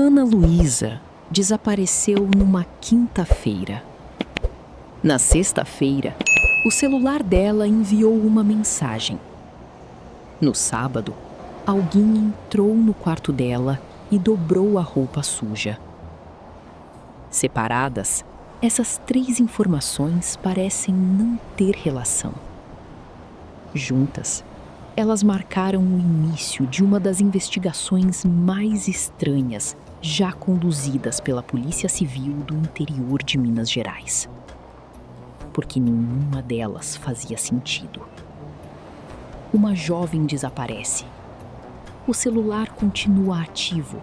Ana Luísa desapareceu numa quinta-feira. Na sexta-feira, o celular dela enviou uma mensagem. No sábado, alguém entrou no quarto dela e dobrou a roupa suja. Separadas, essas três informações parecem não ter relação. Juntas, elas marcaram o início de uma das investigações mais estranhas já conduzidas pela Polícia Civil do interior de Minas Gerais. Porque nenhuma delas fazia sentido. Uma jovem desaparece. O celular continua ativo.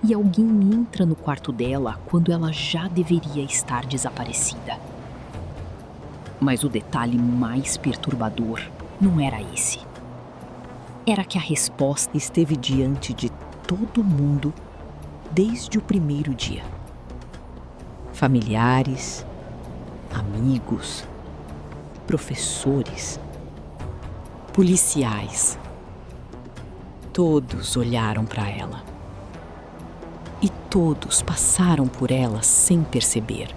E alguém entra no quarto dela quando ela já deveria estar desaparecida. Mas o detalhe mais perturbador não era esse. Era que a resposta esteve diante de todo mundo desde o primeiro dia. Familiares, amigos, professores, policiais. Todos olharam para ela. E todos passaram por ela sem perceber.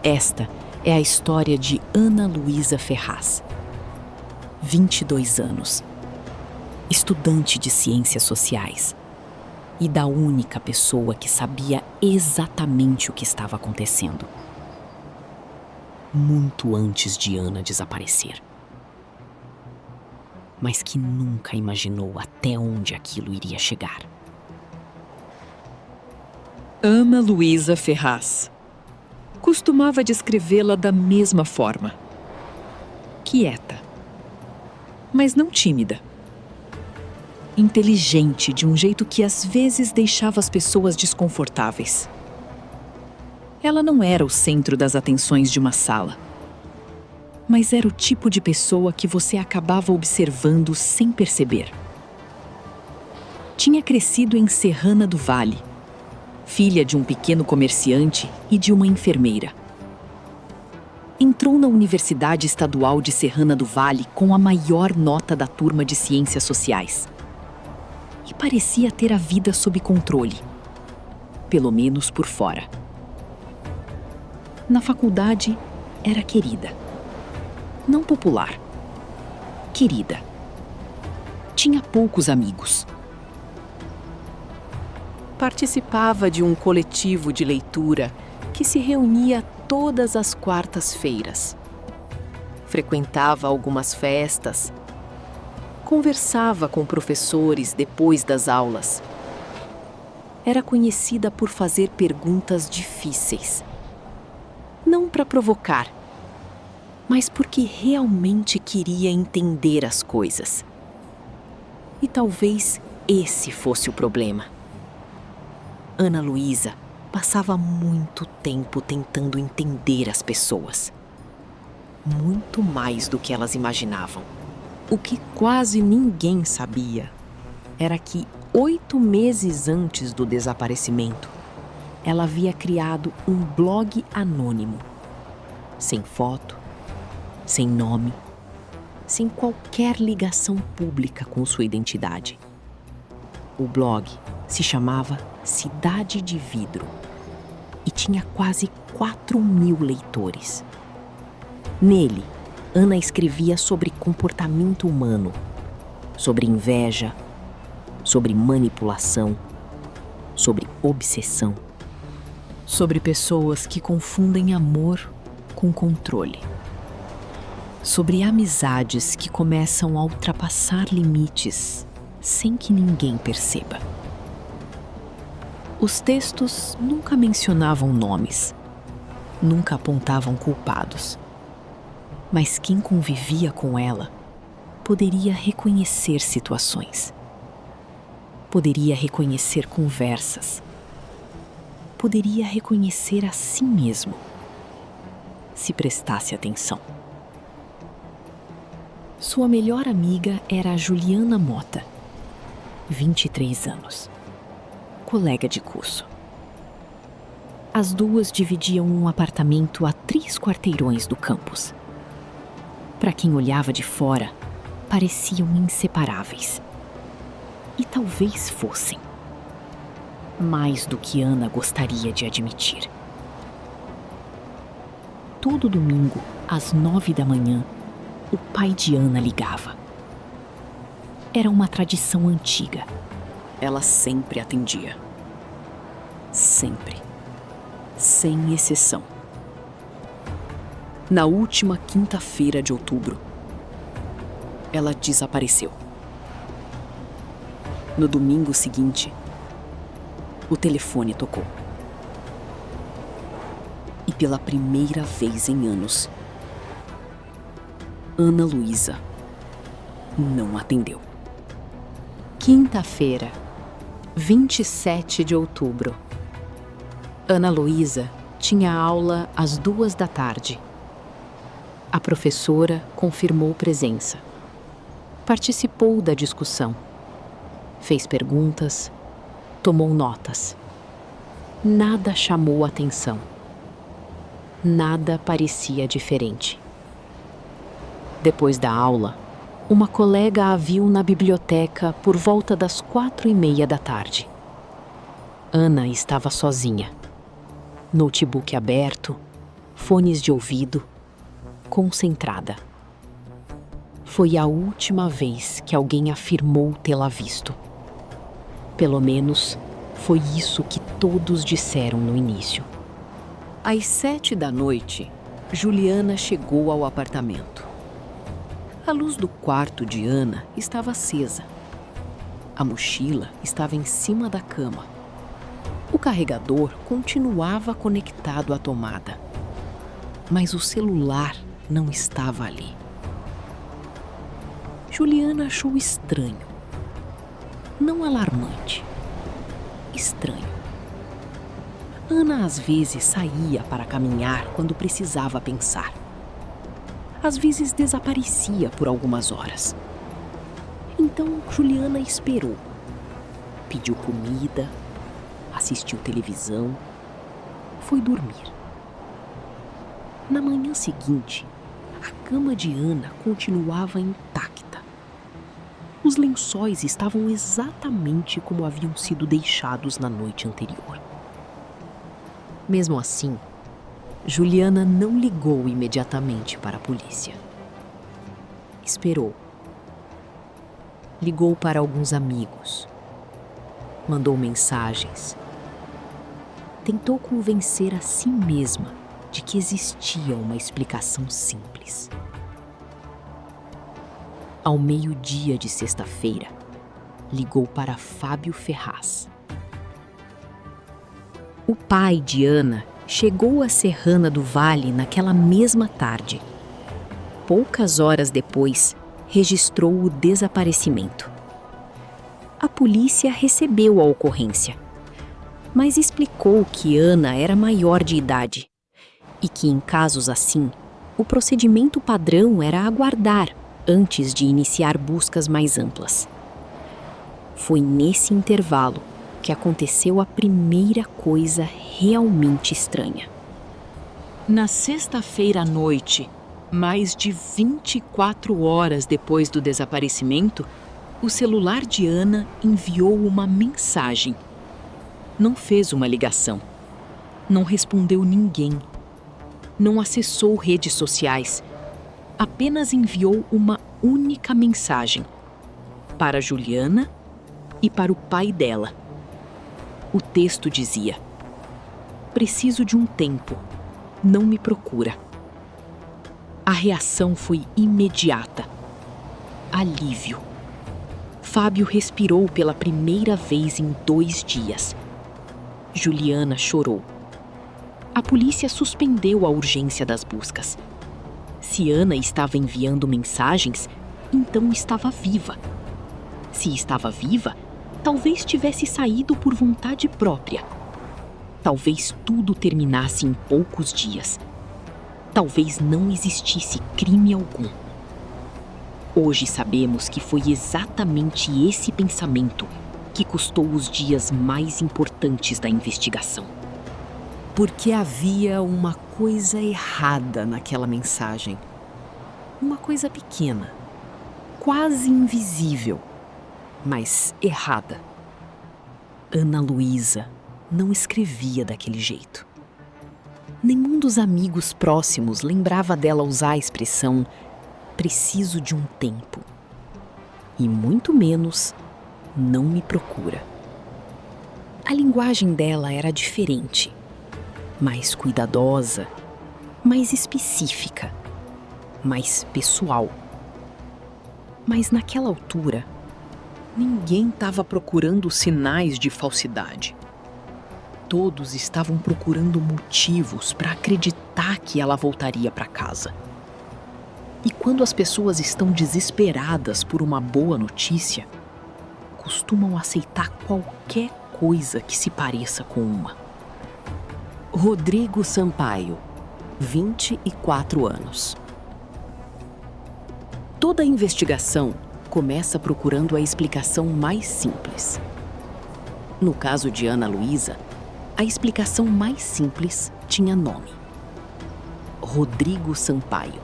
Esta é a história de Ana Luísa Ferraz. 22 anos. Estudante de ciências sociais. E da única pessoa que sabia exatamente o que estava acontecendo. Muito antes de Ana desaparecer. Mas que nunca imaginou até onde aquilo iria chegar. Ana Luísa Ferraz. Costumava descrevê-la da mesma forma. Quieta, mas não tímida. Inteligente de um jeito que às vezes deixava as pessoas desconfortáveis. Ela não era o centro das atenções de uma sala, mas era o tipo de pessoa que você acabava observando sem perceber. Tinha crescido em Serrana do Vale, filha de um pequeno comerciante e de uma enfermeira. Entrou na Universidade Estadual de Serrana do Vale com a maior nota da turma de Ciências Sociais. E parecia ter a vida sob controle, pelo menos por fora. Na faculdade, era querida. Não popular. Querida. Tinha poucos amigos. Participava de um coletivo de leitura que se reunia todas as quartas-feiras. Frequentava algumas festas. Conversava com professores depois das aulas. Era conhecida por fazer perguntas difíceis. Não para provocar, mas porque realmente queria entender as coisas. E talvez esse fosse o problema. Ana Luísa passava muito tempo tentando entender as pessoas. Muito mais do que elas imaginavam. O que quase ninguém sabia era que 8 meses antes do desaparecimento, ela havia criado um blog anônimo. Sem foto, sem nome, sem qualquer ligação pública com sua identidade. O blog se chamava Cidade de Vidro e tinha quase 4.000 leitores. Nele, Ana escrevia sobre comportamento humano, sobre inveja, sobre manipulação, sobre obsessão, sobre pessoas que confundem amor com controle, sobre amizades que começam a ultrapassar limites sem que ninguém perceba. Os textos nunca mencionavam nomes, nunca apontavam culpados. Mas quem convivia com ela poderia reconhecer situações. Poderia reconhecer conversas. Poderia reconhecer a si mesmo, se prestasse atenção. Sua melhor amiga era a Juliana Mota, 23 anos, colega de curso. As duas dividiam um apartamento a 3 quarteirões do campus. Para quem olhava de fora, pareciam inseparáveis. E talvez fossem. mais do que Ana gostaria de admitir. Todo domingo, às 9 da manhã, o pai de Ana ligava. Era uma tradição antiga. Ela sempre atendia. Sempre. Sem exceção. Na última quinta-feira de outubro, ela desapareceu. No domingo seguinte, o telefone tocou. E pela primeira vez em anos, Ana Luísa não atendeu. Quinta-feira, 27 de outubro. Ana Luísa tinha aula às 2 da tarde. A professora confirmou presença. Participou da discussão. Fez perguntas, tomou notas. Nada chamou atenção. Nada parecia diferente. Depois da aula, uma colega a viu na biblioteca por volta das 4:30 da tarde. Ana estava sozinha. Notebook aberto, fones de ouvido, concentrada. Foi a última vez que alguém afirmou tê-la visto. Pelo menos, foi isso que todos disseram no início. Às 7 da noite, Juliana chegou ao apartamento. A luz do quarto de Ana estava acesa. A mochila estava em cima da cama. O carregador continuava conectado à tomada. Mas o celular não estava ali. Juliana achou estranho. Não alarmante. Estranho. Ana às vezes saía para caminhar quando precisava pensar. Às vezes desaparecia por algumas horas. Então Juliana esperou. Pediu comida, assistiu televisão, foi dormir. Na manhã seguinte, a cama de Ana continuava intacta. Os lençóis estavam exatamente como haviam sido deixados na noite anterior. Mesmo assim, Juliana não ligou imediatamente para a polícia. Esperou. Ligou para alguns amigos. Mandou mensagens. Tentou convencer a si mesma de que existia uma explicação simples. Ao meio-dia de sexta-feira, ligou para Fábio Ferraz. O pai de Ana chegou a Serrana do Vale naquela mesma tarde. Poucas horas depois, registrou o desaparecimento. A polícia recebeu a ocorrência, mas explicou que Ana era maior de idade e que, em casos assim, o procedimento padrão era aguardar antes de iniciar buscas mais amplas. Foi nesse intervalo que aconteceu a primeira coisa realmente estranha. Na sexta-feira à noite, mais de 24 horas depois do desaparecimento, o celular de Ana enviou uma mensagem. Não fez uma ligação. Não respondeu ninguém. Não acessou redes sociais. Apenas enviou uma única mensagem para Juliana e para o pai dela. O texto dizia: "Preciso de um tempo. Não me procura." A reação foi imediata. Alívio. Fábio respirou pela primeira vez em 2 dias. Juliana chorou. A polícia suspendeu a urgência das buscas. Se Ana estava enviando mensagens, então estava viva. Se estava viva, talvez tivesse saído por vontade própria. Talvez tudo terminasse em poucos dias. Talvez não existisse crime algum. Hoje sabemos que foi exatamente esse pensamento que custou os dias mais importantes da investigação. Porque havia uma coisa errada naquela mensagem. Uma coisa pequena, quase invisível, mas errada. Ana Luísa não escrevia daquele jeito. Nenhum dos amigos próximos lembrava dela usar a expressão "preciso de um tempo". E muito menos "não me procura". A linguagem dela era diferente, mais cuidadosa, mais específica, mais pessoal. Mas naquela altura, ninguém estava procurando sinais de falsidade. Todos estavam procurando motivos para acreditar que ela voltaria para casa. E quando as pessoas estão desesperadas por uma boa notícia, costumam aceitar qualquer coisa que se pareça com uma. Rodrigo Sampaio, 24 anos. Toda investigação começa procurando a explicação mais simples. No caso de Ana Luísa, a explicação mais simples tinha nome: Rodrigo Sampaio,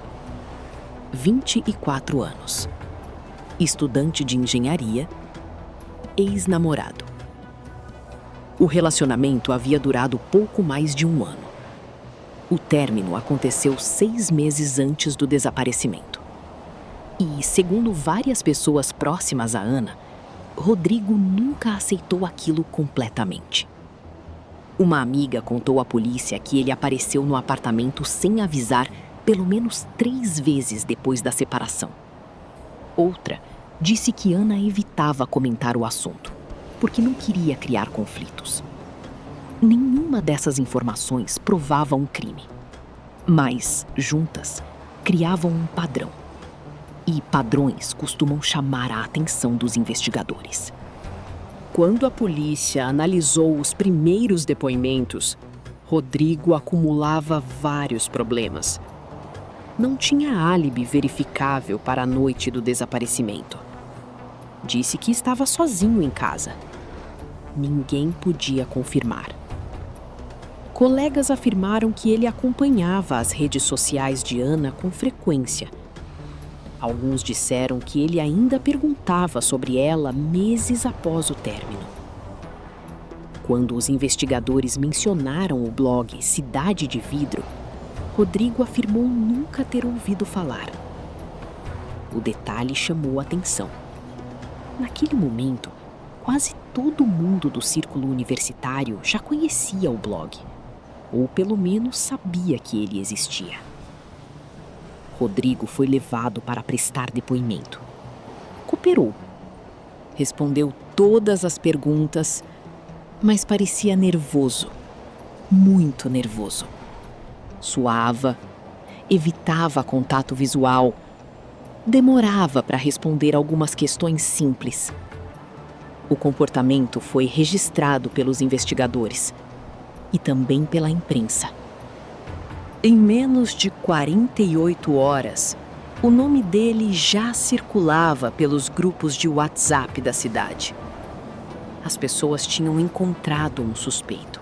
24 anos, estudante de engenharia, ex-namorado. O relacionamento havia durado pouco mais de um ano. O término aconteceu 6 meses antes do desaparecimento. E, segundo várias pessoas próximas a Ana, Rodrigo nunca aceitou aquilo completamente. Uma amiga contou à polícia que ele apareceu no apartamento sem avisar pelo menos 3 vezes depois da separação. Outra disse que Ana evitava comentar o assunto, porque não queria criar conflitos. Nenhuma dessas informações provava um crime, mas, juntas, criavam um padrão. E padrões costumam chamar a atenção dos investigadores. Quando a polícia analisou os primeiros depoimentos, Rodrigo acumulava vários problemas. Não tinha álibi verificável para a noite do desaparecimento. Disse que estava sozinho em casa. Ninguém podia confirmar. Colegas afirmaram que ele acompanhava as redes sociais de Ana com frequência. Alguns disseram que ele ainda perguntava sobre ela meses após o término. Quando os investigadores mencionaram o blog Cidade de Vidro, Rodrigo afirmou nunca ter ouvido falar. O detalhe chamou a atenção. Naquele momento, quase todo mundo do círculo universitário já conhecia o blog, ou pelo menos sabia que ele existia. Rodrigo foi levado para prestar depoimento. Cooperou. Respondeu todas as perguntas, mas parecia nervoso, muito nervoso. Suava, evitava contato visual, demorava para responder algumas questões simples. O comportamento foi registrado pelos investigadores e também pela imprensa. Em menos de 48 horas, o nome dele já circulava pelos grupos de WhatsApp da cidade. As pessoas tinham encontrado um suspeito.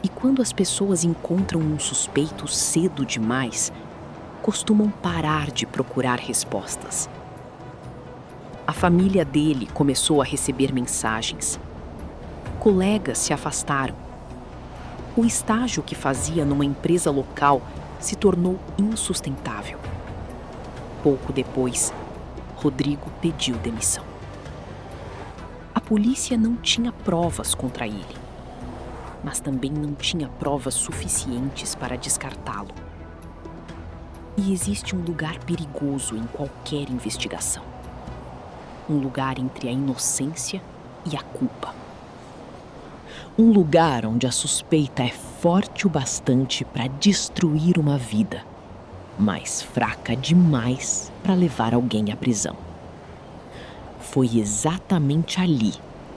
E quando as pessoas encontram um suspeito cedo demais, costumam parar de procurar respostas. A família dele começou a receber mensagens. Colegas se afastaram. O estágio que fazia numa empresa local se tornou insustentável. Pouco depois, Rodrigo pediu demissão. A polícia não tinha provas contra ele, mas também não tinha provas suficientes para descartá-lo. E existe um lugar perigoso em qualquer investigação. Um lugar entre a inocência e a culpa. Um lugar onde a suspeita é forte o bastante para destruir uma vida, mas fraca demais para levar alguém à prisão. Foi exatamente ali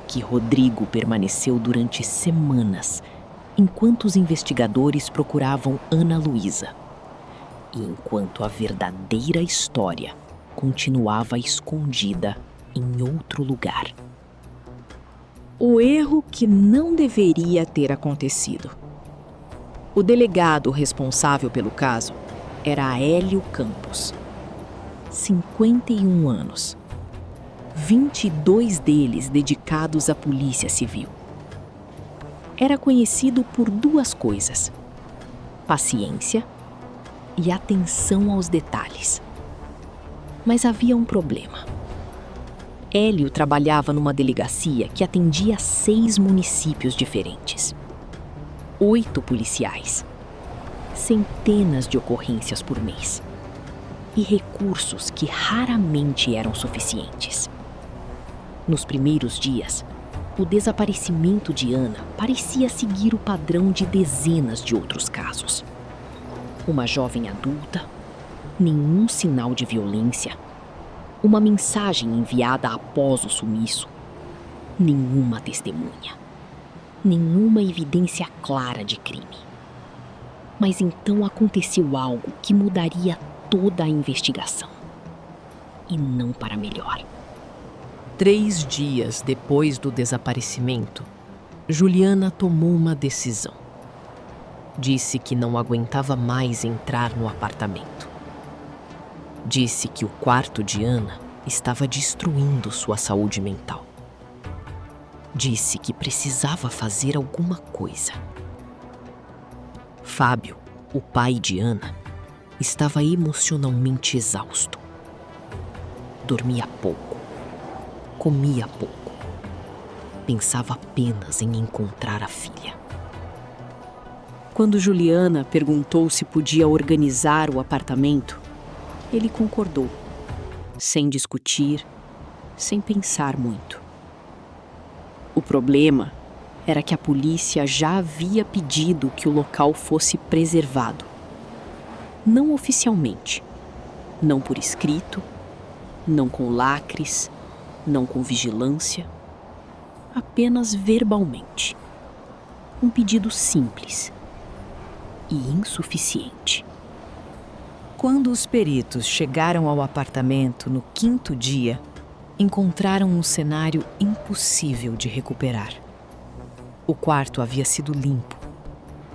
que Rodrigo permaneceu durante semanas, enquanto os investigadores procuravam Ana Luísa. E enquanto a verdadeira história continuava escondida em outro lugar. O erro que não deveria ter acontecido. O delegado responsável pelo caso era Hélio Campos, 51 anos. 22 deles dedicados à Polícia Civil. Era conhecido por duas coisas: paciência e atenção aos detalhes. Mas havia um problema. Hélio trabalhava numa delegacia que atendia 6 municípios diferentes. 8 policiais, centenas de ocorrências por mês e recursos que raramente eram suficientes. Nos primeiros dias, o desaparecimento de Ana parecia seguir o padrão de dezenas de outros casos. Uma jovem adulta, nenhum sinal de violência, uma mensagem enviada após o sumiço, nenhuma testemunha, nenhuma evidência clara de crime. Mas então aconteceu algo que mudaria toda a investigação. E não para melhor. 3 dias depois do desaparecimento, Juliana tomou uma decisão. Disse que não aguentava mais entrar no apartamento. Disse que o quarto de Ana estava destruindo sua saúde mental. Disse que precisava fazer alguma coisa. Fábio, o pai de Ana, estava emocionalmente exausto. Dormia pouco, comia pouco, pensava apenas em encontrar a filha. Quando Juliana perguntou se podia organizar o apartamento, ele concordou, sem discutir, sem pensar muito. O problema era que a polícia já havia pedido que o local fosse preservado. Não oficialmente, não por escrito, não com lacres, não com vigilância, apenas verbalmente. Um pedido simples e insuficiente. Quando os peritos chegaram ao apartamento no 5º dia, encontraram um cenário impossível de recuperar. O quarto havia sido limpo,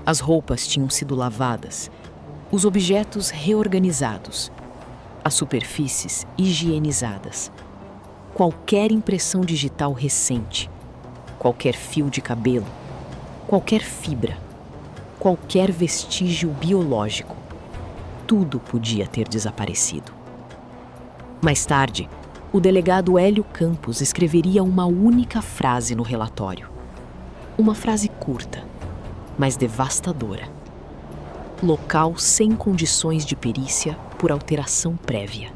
as roupas tinham sido lavadas, os objetos reorganizados, as superfícies higienizadas. Qualquer impressão digital recente, qualquer fio de cabelo, qualquer fibra, qualquer vestígio biológico, tudo podia ter desaparecido. Mais tarde, o delegado Hélio Campos escreveria uma única frase no relatório. Uma frase curta, mas devastadora. Local sem condições de perícia por alteração prévia.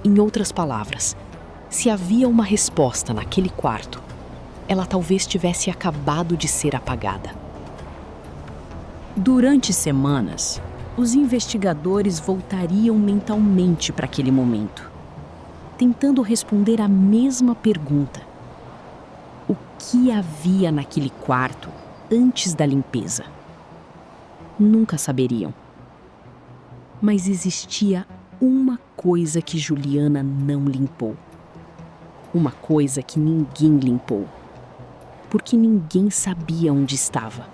Em outras palavras, se havia uma resposta naquele quarto, ela talvez tivesse acabado de ser apagada. Durante semanas, os investigadores voltariam mentalmente para aquele momento, tentando responder a mesma pergunta: o que havia naquele quarto antes da limpeza? Nunca saberiam. Mas existia uma coisa que Juliana não limpou. Uma coisa que ninguém limpou, porque ninguém sabia onde estava.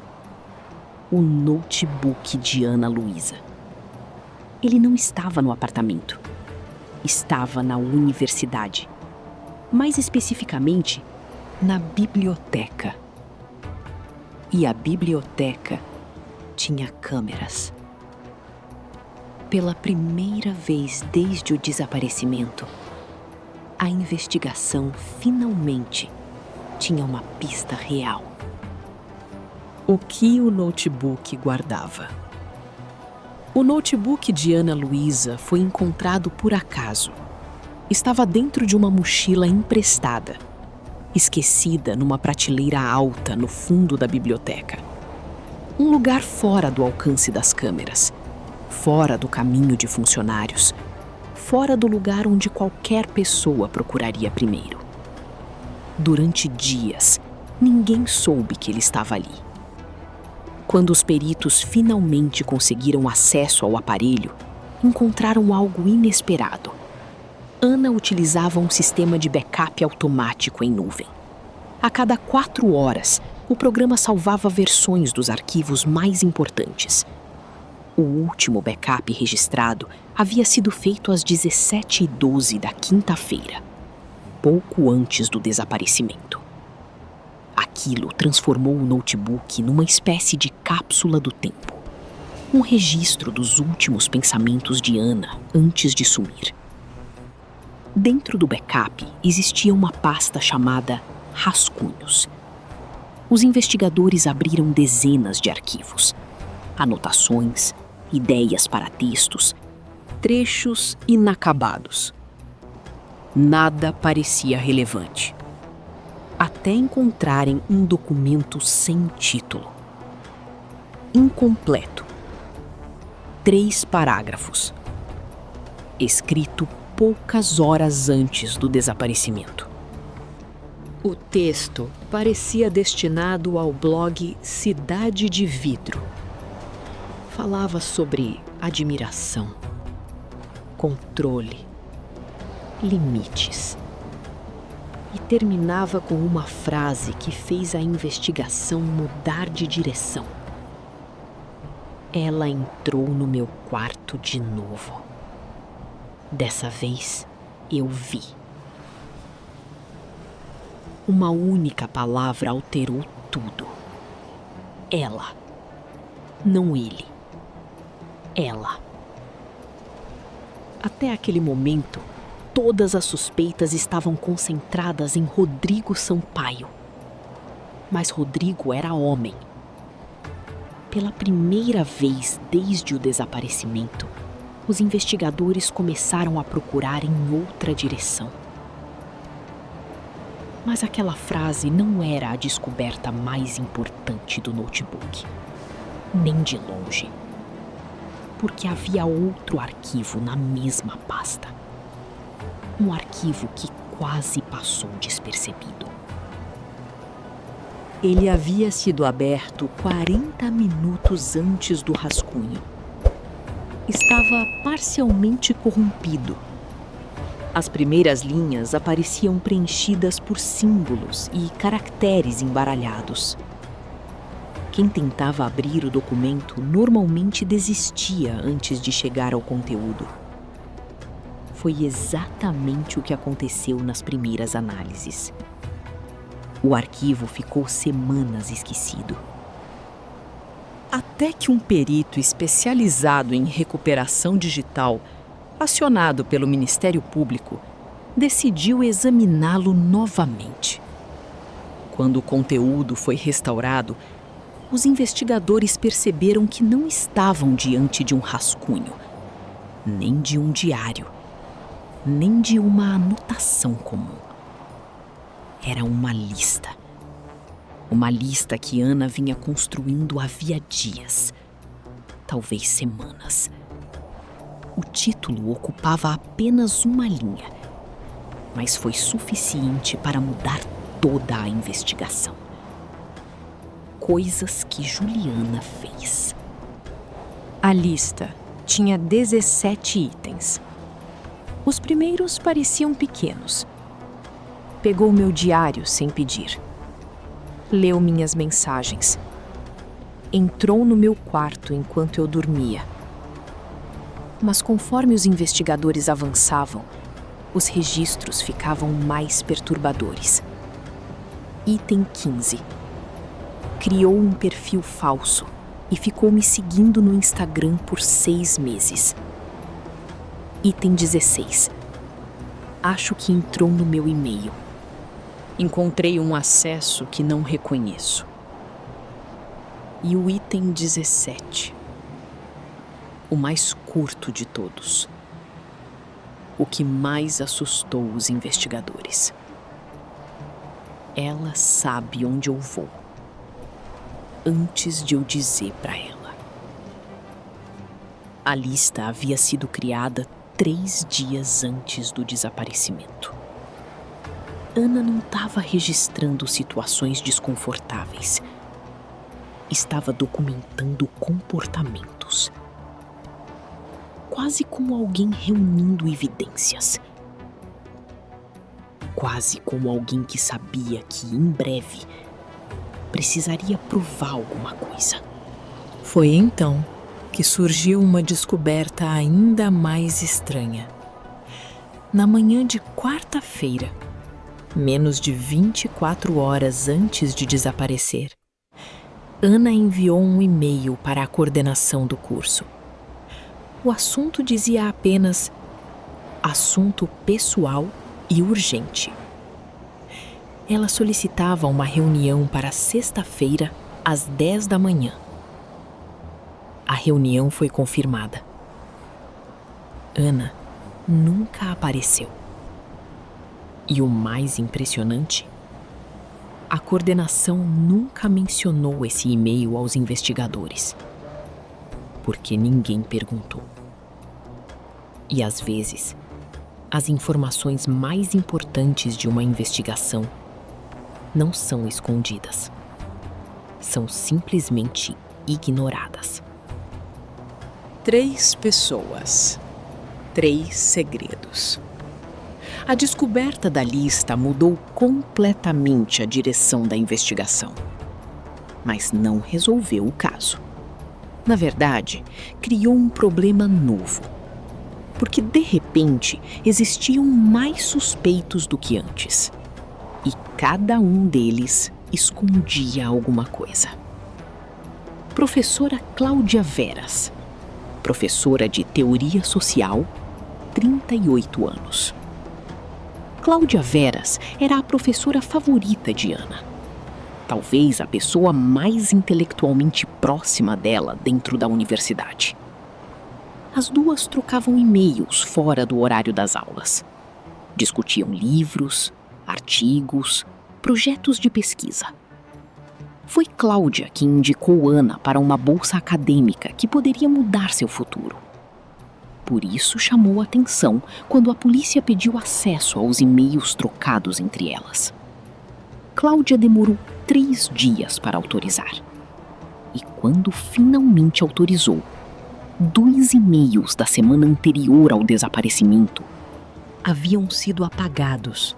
O notebook de Ana Luísa. Ele não estava no apartamento. Estava na universidade. Mais especificamente, na biblioteca. E a biblioteca tinha câmeras. Pela primeira vez desde o desaparecimento, a investigação finalmente tinha uma pista real. O que o notebook guardava? O notebook de Ana Luísa foi encontrado por acaso. Estava dentro de uma mochila emprestada, esquecida numa prateleira alta no fundo da biblioteca. Um lugar fora do alcance das câmeras, fora do caminho de funcionários, fora do lugar onde qualquer pessoa procuraria primeiro. Durante dias, ninguém soube que ele estava ali. Quando os peritos finalmente conseguiram acesso ao aparelho, encontraram algo inesperado. Ana utilizava um sistema de backup automático em nuvem. A cada 4 horas, o programa salvava versões dos arquivos mais importantes. O último backup registrado havia sido feito às 17h12 da quinta-feira. pouco antes do desaparecimento. Aquilo transformou o notebook numa espécie de cápsula do tempo. Um registro dos últimos pensamentos de Ana antes de sumir. Dentro do backup existia uma pasta chamada Rascunhos. Os investigadores abriram dezenas de arquivos, anotações, ideias para textos, trechos inacabados. Nada parecia relevante, até encontrarem um documento sem título. Incompleto. 3 parágrafos. Escrito poucas horas antes do desaparecimento. O texto parecia destinado ao blog Cidade de Vidro. Falava sobre admiração, controle, limites. E terminava com uma frase que fez a investigação mudar de direção. Ela entrou no meu quarto de novo. Dessa vez, eu vi. Uma única palavra alterou tudo. Ela. Não ele. Ela. Até aquele momento, todas as suspeitas estavam concentradas em Rodrigo Sampaio. Mas Rodrigo era homem. Pela primeira vez desde o desaparecimento, os investigadores começaram a procurar em outra direção. Mas aquela frase não era a descoberta mais importante do notebook. Nem de longe. Porque havia outro arquivo na mesma pasta. Um arquivo que quase passou despercebido. Ele havia sido aberto 40 minutos antes do rascunho. Estava parcialmente corrompido. As primeiras linhas apareciam preenchidas por símbolos e caracteres embaralhados. Quem tentava abrir o documento normalmente desistia antes de chegar ao conteúdo. Foi exatamente o que aconteceu nas primeiras análises. O arquivo ficou semanas esquecido. Até que um perito especializado em recuperação digital, acionado pelo Ministério Público, decidiu examiná-lo novamente. Quando o conteúdo foi restaurado, os investigadores perceberam que não estavam diante de um rascunho, nem de um diário, nem de uma anotação comum. Era uma lista. Uma lista que Ana vinha construindo havia dias, talvez semanas. O título ocupava apenas uma linha, mas foi suficiente para mudar toda a investigação. Coisas que Juliana fez. A lista tinha 17 itens. Os primeiros pareciam pequenos. Pegou meu diário sem pedir. Leu minhas mensagens. Entrou no meu quarto enquanto eu dormia. Mas conforme os investigadores avançavam, os registros ficavam mais perturbadores. Item 15. Criou um perfil falso e ficou me seguindo no Instagram por 6 meses. Item 16. Acho que entrou no meu e-mail. Encontrei um acesso que não reconheço. E o item 17. O mais curto de todos. O que mais assustou os investigadores. Ela sabe onde eu vou. Antes de eu dizer para ela. A lista havia sido criada 3 dias antes do desaparecimento. Ana não estava registrando situações desconfortáveis. Estava documentando comportamentos. Quase como alguém reunindo evidências. Quase como alguém que sabia que, em breve, precisaria provar alguma coisa. Foi então que surgiu uma descoberta ainda mais estranha. Na manhã de quarta-feira, Menos de 24 horas antes de desaparecer, Ana enviou um e-mail para a coordenação do curso. O assunto dizia apenas assunto pessoal e urgente. Ela solicitava uma reunião para sexta-feira, às 10 da manhã. A reunião foi confirmada. Ana nunca apareceu. E o mais impressionante, a coordenação nunca mencionou esse e-mail aos investigadores, porque ninguém perguntou. E às vezes, as informações mais importantes de uma investigação não são escondidas, são simplesmente ignoradas. 3 pessoas, 3 segredos. A descoberta da lista mudou completamente a direção da investigação, mas não resolveu o caso. Na verdade, criou um problema novo, porque de repente existiam mais suspeitos do que antes, e cada um deles escondia alguma coisa. Professora Cláudia Veras, professora de Teoria Social, 38 anos. Cláudia Veras era a professora favorita de Ana. Talvez a pessoa mais intelectualmente próxima dela dentro da universidade. As duas trocavam e-mails fora do horário das aulas. Discutiam livros, artigos, projetos de pesquisa. Foi Cláudia que indicou Ana para uma bolsa acadêmica que poderia mudar seu futuro. Por isso chamou a atenção quando a polícia pediu acesso aos e-mails trocados entre elas. Cláudia demorou 3 dias para autorizar. E quando finalmente autorizou, 2 e-mails da semana anterior ao desaparecimento haviam sido apagados.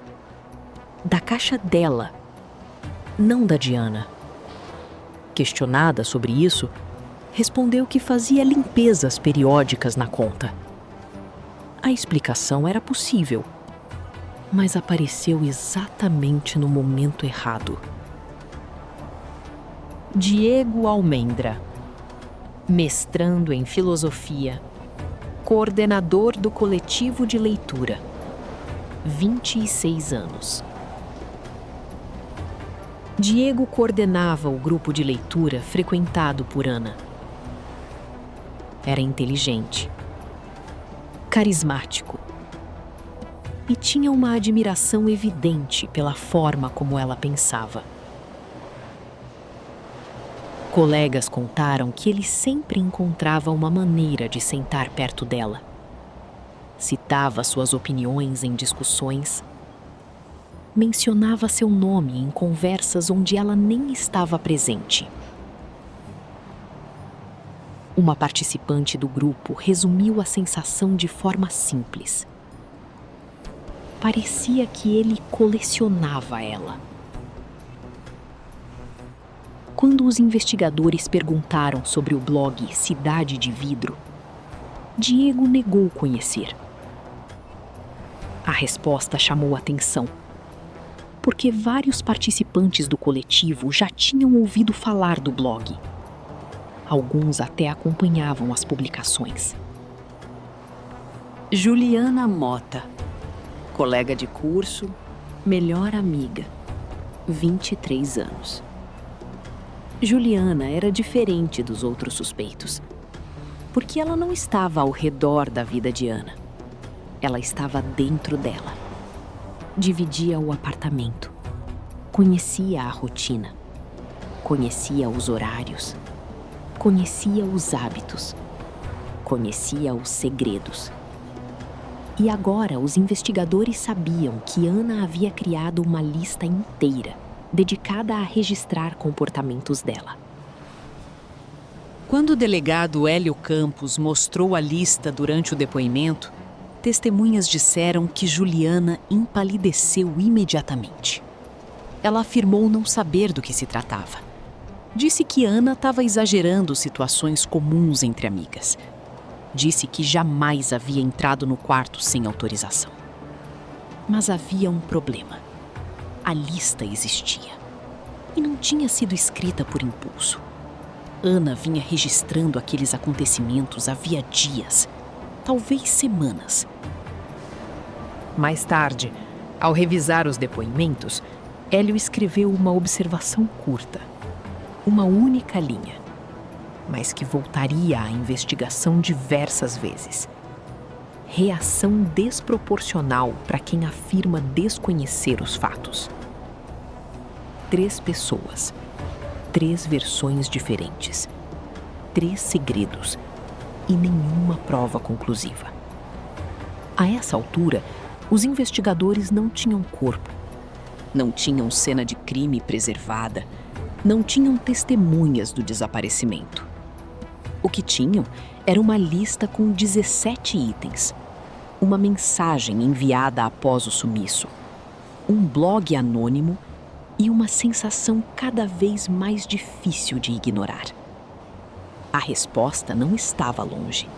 Da caixa dela, não da Diana. Questionada sobre isso, respondeu que fazia limpezas periódicas na conta. A explicação era possível, mas apareceu exatamente no momento errado. Diego Almendra, mestrando em filosofia, coordenador do coletivo de leitura, 26 anos. Diego coordenava o grupo de leitura frequentado por Ana. Era inteligente, carismático e tinha uma admiração evidente pela forma como ela pensava. Colegas contaram que ele sempre encontrava uma maneira de sentar perto dela. Citava suas opiniões em discussões. Mencionava seu nome em conversas onde ela nem estava presente. Uma participante do grupo resumiu a sensação de forma simples. Parecia que ele colecionava ela. Quando os investigadores perguntaram sobre o blog Cidade de Vidro, Diego negou conhecer. A resposta chamou atenção, porque vários participantes do coletivo já tinham ouvido falar do blog. Alguns até acompanhavam as publicações. Juliana Mota, colega de curso, melhor amiga, 23 anos. Juliana era diferente dos outros suspeitos, porque ela não estava ao redor da vida de Ana. Ela estava dentro dela. Dividia o apartamento. Conhecia a rotina. Conhecia os horários. Conhecia os hábitos. Conhecia os segredos. E agora os investigadores sabiam que Ana havia criado uma lista inteira dedicada a registrar comportamentos dela. Quando o delegado Hélio Campos mostrou a lista durante o depoimento, testemunhas disseram que Juliana empalideceu imediatamente. Ela afirmou não saber do que se tratava. Disse que Ana estava exagerando situações comuns entre amigas. Disse que jamais havia entrado no quarto sem autorização. Mas havia um problema. A lista existia. E não tinha sido escrita por impulso. Ana vinha registrando aqueles acontecimentos havia dias, talvez semanas. Mais tarde, ao revisar os depoimentos, Hélio escreveu uma observação curta, uma única linha, mas que voltaria à investigação diversas vezes. Reação desproporcional para quem afirma desconhecer os fatos. 3 pessoas, 3 versões diferentes, 3 segredos e nenhuma prova conclusiva. A essa altura, os investigadores não tinham corpo, não tinham cena de crime preservada, não tinham testemunhas do desaparecimento. O que tinham era uma lista com 17 itens, uma mensagem enviada após o sumiço, um blog anônimo e uma sensação cada vez mais difícil de ignorar. A resposta não estava longe.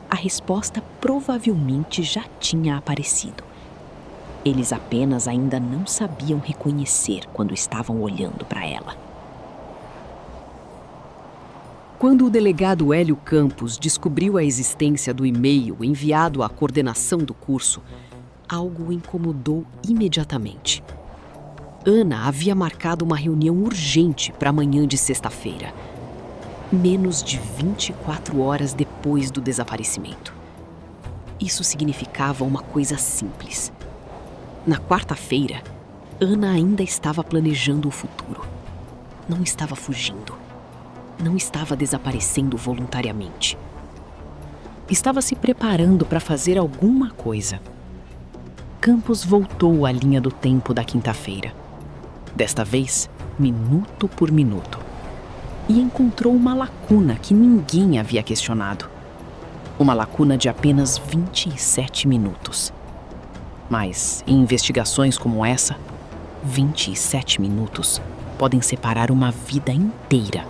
A resposta provavelmente já tinha aparecido. Eles apenas ainda não sabiam reconhecer quando estavam olhando para ela. Quando o delegado Hélio Campos descobriu a existência do e-mail enviado à coordenação do curso, algo o incomodou imediatamente. Ana havia marcado uma reunião urgente para a manhã de sexta-feira, menos de 24 horas depois do desaparecimento. Isso significava uma coisa simples. Na quarta-feira, Ana ainda estava planejando o futuro. Não estava fugindo. Não estava desaparecendo voluntariamente. Estava se preparando para fazer alguma coisa. Campos voltou à linha do tempo da quinta-feira. Desta vez, minuto por minuto. E encontrou uma lacuna que ninguém havia questionado. Uma lacuna de apenas 27 minutos. Mas, em investigações como essa, 27 minutos podem separar uma vida inteira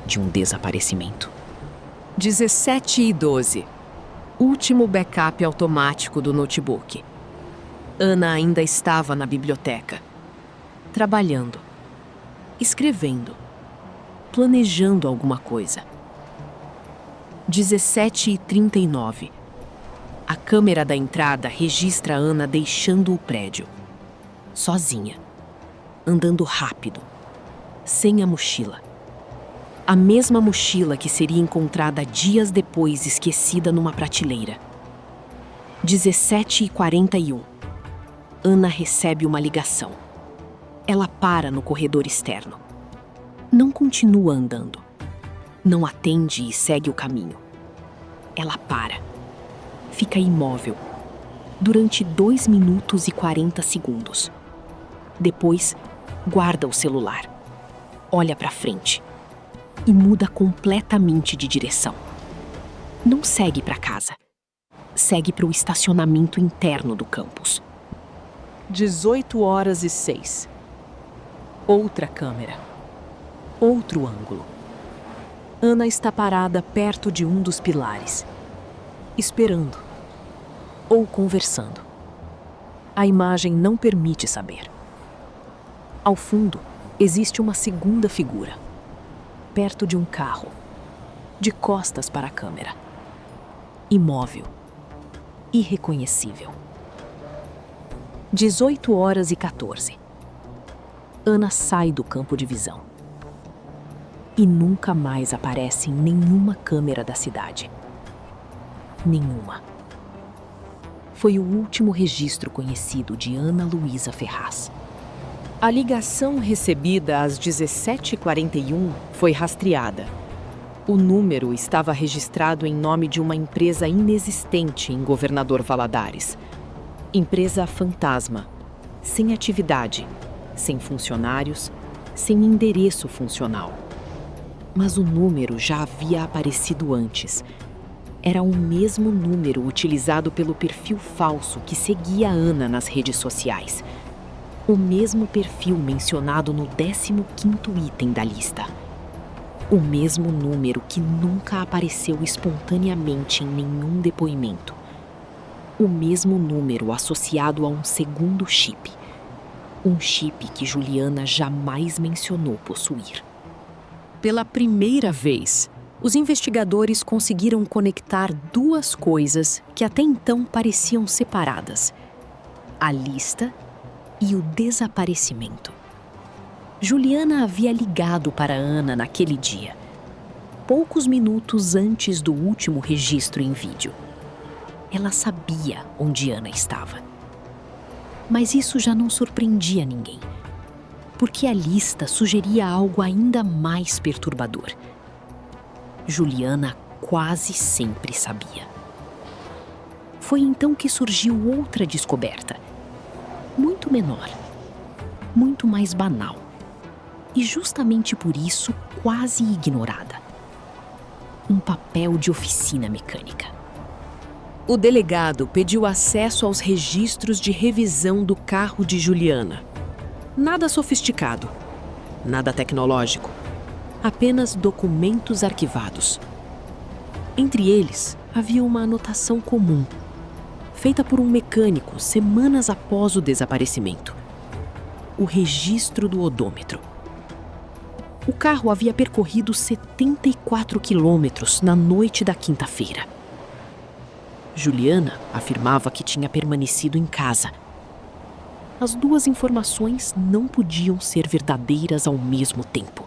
de um desaparecimento. 17h12. Último backup automático do notebook. Ana ainda estava na biblioteca, trabalhando, escrevendo, planejando alguma coisa. 17h39. A câmera da entrada registra Ana deixando o prédio. Sozinha. Andando rápido. Sem a mochila. A mesma mochila que seria encontrada dias depois esquecida numa prateleira. 17h41. Ana recebe uma ligação. Ela para no corredor externo. Não continua andando. Não atende e segue o caminho. Ela para. Fica imóvel. Durante 2 minutos e 40 segundos. Depois, guarda o celular. Olha para frente. E muda completamente de direção. Não segue para casa. Segue para o estacionamento interno do campus. 18h06. Outra câmera. Outro ângulo. Ana está parada perto de um dos pilares. Esperando. Ou conversando. A imagem não permite saber. Ao fundo, existe uma segunda figura. Perto de um carro. De costas para a câmera. Imóvel. Irreconhecível. 18h14. Ana sai do campo de visão. E nunca mais aparece em nenhuma câmera da cidade. Nenhuma. Foi o último registro conhecido de Ana Luísa Ferraz. A ligação recebida às 17h41 foi rastreada. O número estava registrado em nome de uma empresa inexistente em Governador Valadares. Empresa fantasma, sem atividade, sem funcionários, sem endereço funcional. Mas o número já havia aparecido antes. Era o mesmo número utilizado pelo perfil falso que seguia Ana nas redes sociais. O mesmo perfil mencionado no 15º item da lista. O mesmo número que nunca apareceu espontaneamente em nenhum depoimento. O mesmo número associado a um segundo chip. Um chip que Juliana jamais mencionou possuir. Pela primeira vez, os investigadores conseguiram conectar duas coisas que até então pareciam separadas: a lista e o desaparecimento. Juliana havia ligado para Ana naquele dia, poucos minutos antes do último registro em vídeo. Ela sabia onde Ana estava. Mas isso já não surpreendia ninguém, porque a lista sugeria algo ainda mais perturbador. Juliana quase sempre sabia. Foi então que surgiu outra descoberta, muito menor, muito mais banal, e justamente por isso quase ignorada. Um papel de oficina mecânica. O delegado pediu acesso aos registros de revisão do carro de Juliana. Nada sofisticado, nada tecnológico, apenas documentos arquivados. Entre eles, havia uma anotação comum, feita por um mecânico semanas após o desaparecimento. O registro do odômetro. O carro havia percorrido 74 quilômetros na noite da quinta-feira. Juliana afirmava que tinha permanecido em casa. As duas informações não podiam ser verdadeiras ao mesmo tempo.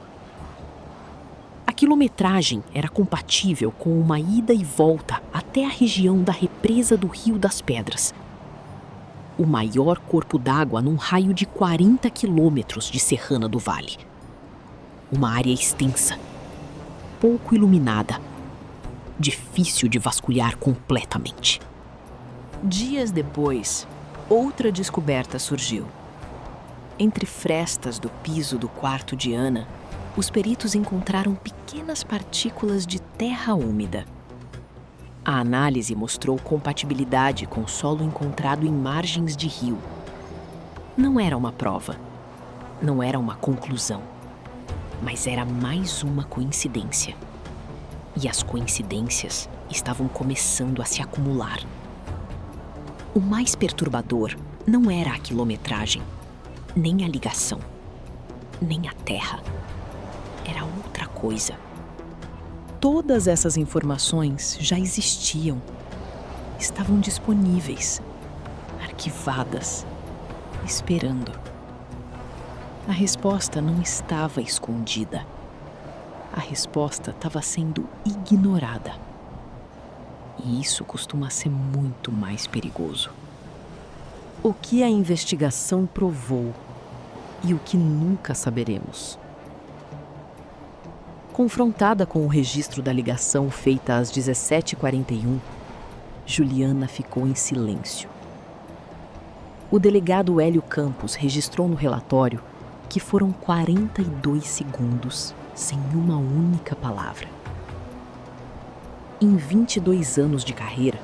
A quilometragem era compatível com uma ida e volta até a região da represa do Rio das Pedras, o maior corpo d'água num raio de 40 quilômetros de Serrana do Vale. Uma área extensa, pouco iluminada, difícil de vasculhar completamente. Dias depois, outra descoberta surgiu. Entre frestas do piso do quarto de Ana, os peritos encontraram pequenas partículas de terra úmida. A análise mostrou compatibilidade com solo encontrado em margens de rio. Não era uma prova, não era uma conclusão, mas era mais uma coincidência. E as coincidências estavam começando a se acumular. O mais perturbador não era a quilometragem, nem a ligação, nem a terra. Era outra coisa. Todas essas informações já existiam. Estavam disponíveis, arquivadas, esperando. A resposta não estava escondida. A resposta estava sendo ignorada. E isso costuma ser muito mais perigoso. O que a investigação provou e o que nunca saberemos. Confrontada com o registro da ligação feita às 17h41, Juliana ficou em silêncio. O delegado Hélio Campos registrou no relatório que foram 42 segundos sem uma única palavra. Em 22 anos de carreira,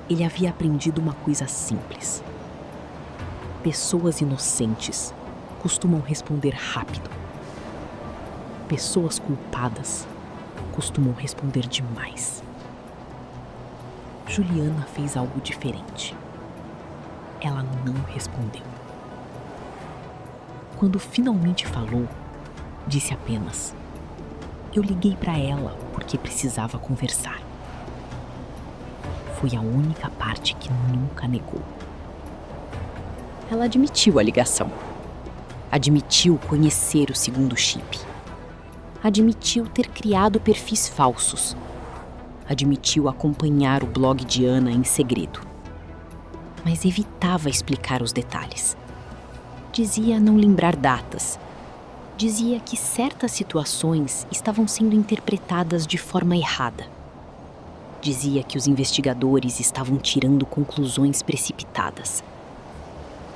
ele havia aprendido uma coisa simples. Pessoas inocentes costumam responder rápido. Pessoas culpadas costumam responder demais. Juliana fez algo diferente. Ela não respondeu. Quando finalmente falou, disse apenas: "Eu liguei para ela porque precisava conversar." Foi a única parte que nunca negou. Ela admitiu a ligação. Admitiu conhecer o segundo chip. Admitiu ter criado perfis falsos. Admitiu acompanhar o blog de Ana em segredo. Mas evitava explicar os detalhes. Dizia não lembrar datas. Dizia que certas situações estavam sendo interpretadas de forma errada. Dizia que os investigadores estavam tirando conclusões precipitadas.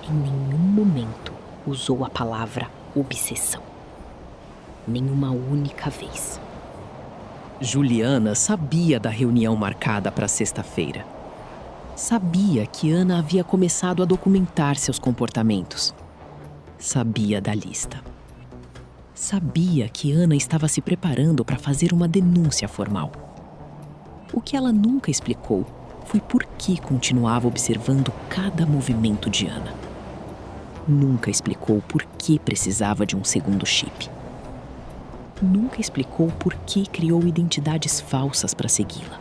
Em nenhum momento usou a palavra obsessão. Nenhuma única vez. Juliana sabia da reunião marcada para sexta-feira. Sabia que Ana havia começado a documentar seus comportamentos. Sabia da lista. Sabia que Ana estava se preparando para fazer uma denúncia formal. O que ela nunca explicou foi por que continuava observando cada movimento de Ana. Nunca explicou por que precisava de um segundo chip. Nunca explicou por que criou identidades falsas para segui-la.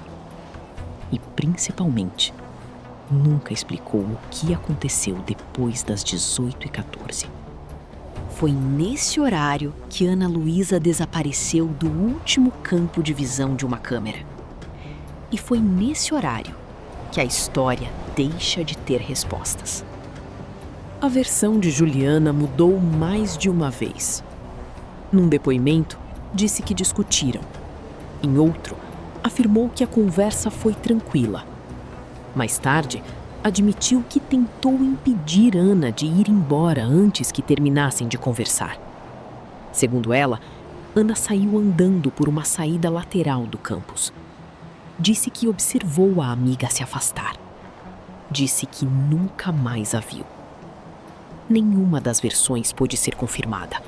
E, principalmente, nunca explicou o que aconteceu depois das 18h14. Foi nesse horário que Ana Luísa desapareceu do último campo de visão de uma câmera. E foi nesse horário que a história deixa de ter respostas. A versão de Juliana mudou mais de uma vez. Num depoimento, disse que discutiram. Em outro, afirmou que a conversa foi tranquila. Mais tarde, admitiu que tentou impedir Ana de ir embora antes que terminassem de conversar. Segundo ela, Ana saiu andando por uma saída lateral do campus. Disse que observou a amiga se afastar. Disse que nunca mais a viu. Nenhuma das versões pôde ser confirmada,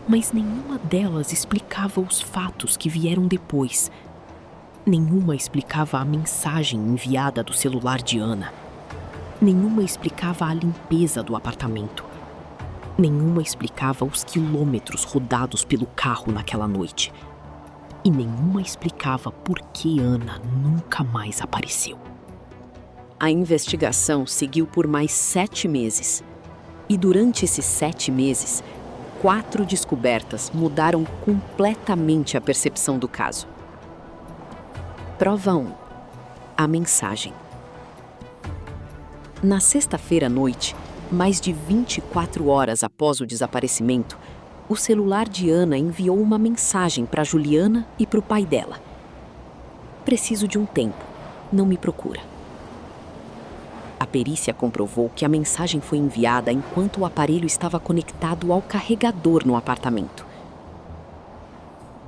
mas nenhuma delas explicava os fatos que vieram depois. Nenhuma explicava a mensagem enviada do celular de Ana. Nenhuma explicava a limpeza do apartamento. Nenhuma explicava os quilômetros rodados pelo carro naquela noite. E nenhuma explicava por que Ana nunca mais apareceu. A investigação seguiu por mais 7 meses. E durante esses 7 meses, 4 descobertas mudaram completamente a percepção do caso. Prova 1. A mensagem. Na sexta-feira à noite, mais de 24 horas após o desaparecimento, o celular de Ana enviou uma mensagem para Juliana e para o pai dela. Preciso de um tempo, não me procura. A perícia comprovou que a mensagem foi enviada enquanto o aparelho estava conectado ao carregador no apartamento.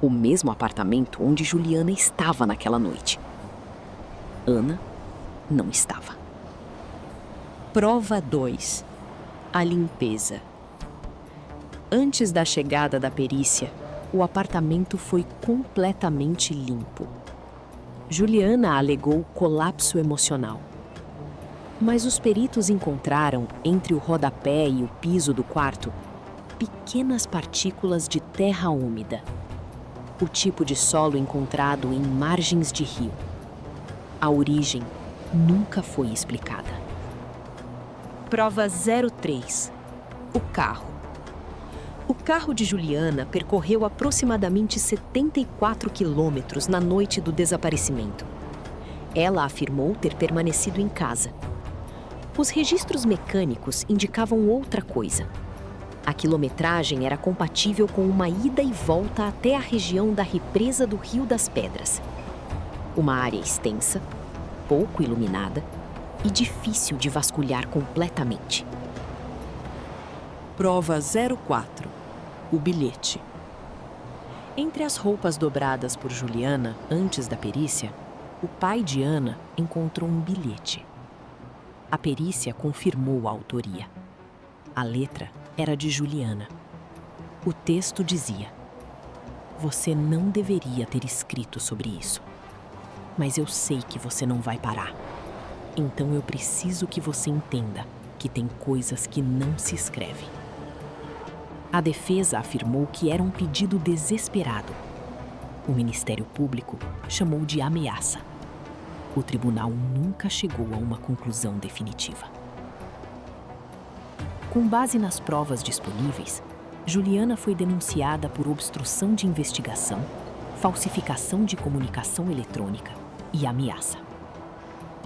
O mesmo apartamento onde Juliana estava naquela noite. Ana não estava. Prova 2. A limpeza. Antes da chegada da perícia, o apartamento foi completamente limpo. Juliana alegou colapso emocional. Mas os peritos encontraram, entre o rodapé e o piso do quarto, pequenas partículas de terra úmida. O tipo de solo encontrado em margens de rio. A origem nunca foi explicada. Prova 03. O carro. O carro de Juliana percorreu aproximadamente 74 quilômetros na noite do desaparecimento. Ela afirmou ter permanecido em casa. Os registros mecânicos indicavam outra coisa. A quilometragem era compatível com uma ida e volta até a região da represa do Rio das Pedras. Uma área extensa, pouco iluminada e difícil de vasculhar completamente. Prova 04. O bilhete. Entre as roupas dobradas por Juliana antes da perícia, o pai de Ana encontrou um bilhete. A perícia confirmou a autoria. A letra era de Juliana. O texto dizia: "Você não deveria ter escrito sobre isso. Mas eu sei que você não vai parar. Então eu preciso que você entenda que tem coisas que não se escrevem." A defesa afirmou que era um pedido desesperado. O Ministério Público chamou de ameaça. O tribunal nunca chegou a uma conclusão definitiva. Com base nas provas disponíveis, Juliana foi denunciada por obstrução de investigação, falsificação de comunicação eletrônica e ameaça.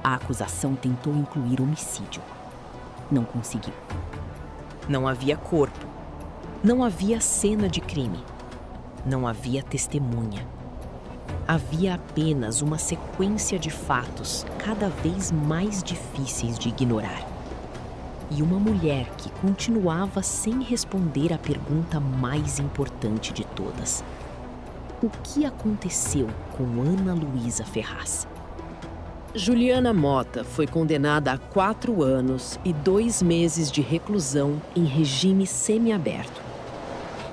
A acusação tentou incluir homicídio. Não conseguiu. Não havia corpo. Não havia cena de crime. Não havia testemunha. Havia apenas uma sequência de fatos cada vez mais difíceis de ignorar. E uma mulher que continuava sem responder à pergunta mais importante de todas: o que aconteceu com Ana Luísa Ferraz? Juliana Mota foi condenada a 4 anos e 2 meses de reclusão em regime semiaberto.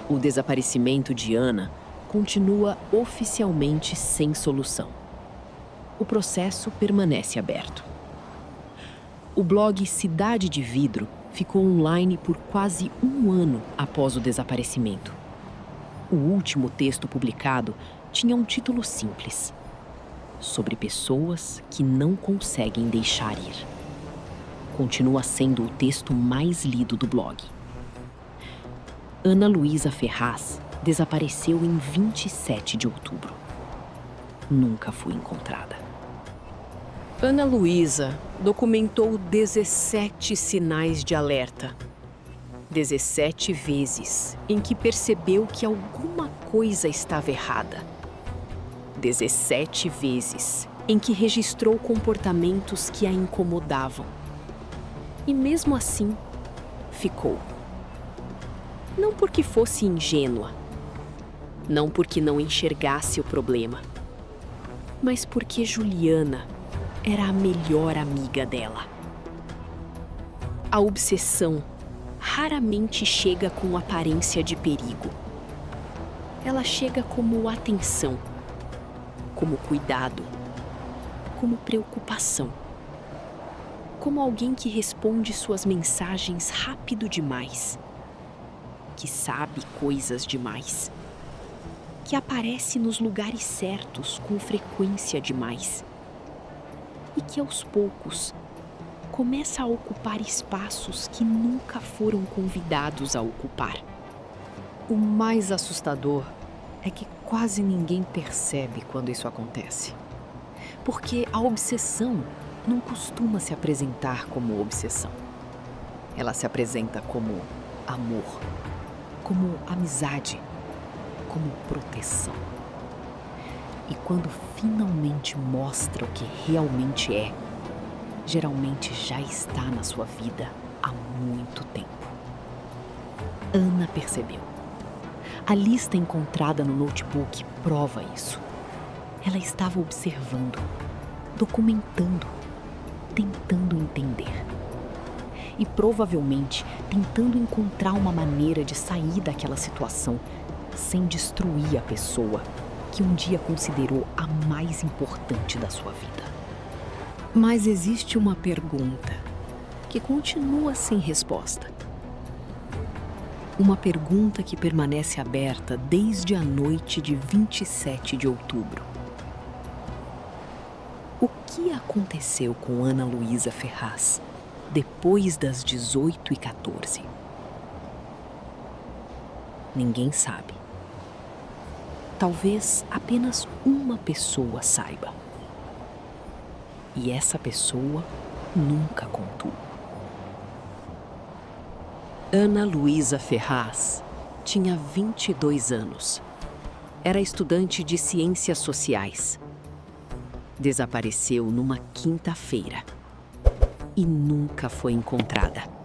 O desaparecimento de Ana continua oficialmente sem solução. O processo permanece aberto. O blog Cidade de Vidro ficou online por quase um ano após o desaparecimento. O último texto publicado tinha um título simples: Sobre pessoas que não conseguem deixar ir. Continua sendo o texto mais lido do blog. Ana Luísa Ferraz desapareceu em 27 de outubro. Nunca foi encontrada. Ana Luísa documentou 17 sinais de alerta. 17 vezes em que percebeu que alguma coisa estava errada. 17 vezes em que registrou comportamentos que a incomodavam. E mesmo assim, ficou. Não porque fosse ingênua, não porque não enxergasse o problema, mas porque Juliana era a melhor amiga dela. A obsessão raramente chega com aparência de perigo. Ela chega como atenção, como cuidado, como preocupação. Como alguém que responde suas mensagens rápido demais, que sabe coisas demais, que aparece nos lugares certos com frequência demais e que aos poucos começa a ocupar espaços que nunca foram convidados a ocupar. O mais assustador é que quase ninguém percebe quando isso acontece, porque a obsessão não costuma se apresentar como obsessão. Ela se apresenta como amor, como amizade, como proteção. E quando finalmente mostra o que realmente é, geralmente já está na sua vida há muito tempo. Ana percebeu. A lista encontrada no notebook prova isso. Ela estava observando, documentando, tentando entender. E provavelmente tentando encontrar uma maneira de sair daquela situação sem destruir a pessoa que um dia considerou a mais importante da sua vida. Mas existe uma pergunta que continua sem resposta. Uma pergunta que permanece aberta desde a noite de 27 de outubro. O que aconteceu com Ana Luísa Ferraz depois das 18h14? Ninguém sabe. Talvez apenas uma pessoa saiba. E essa pessoa nunca contou. Ana Luísa Ferraz tinha 22 anos. Era estudante de ciências sociais. Desapareceu numa quinta-feira e nunca foi encontrada.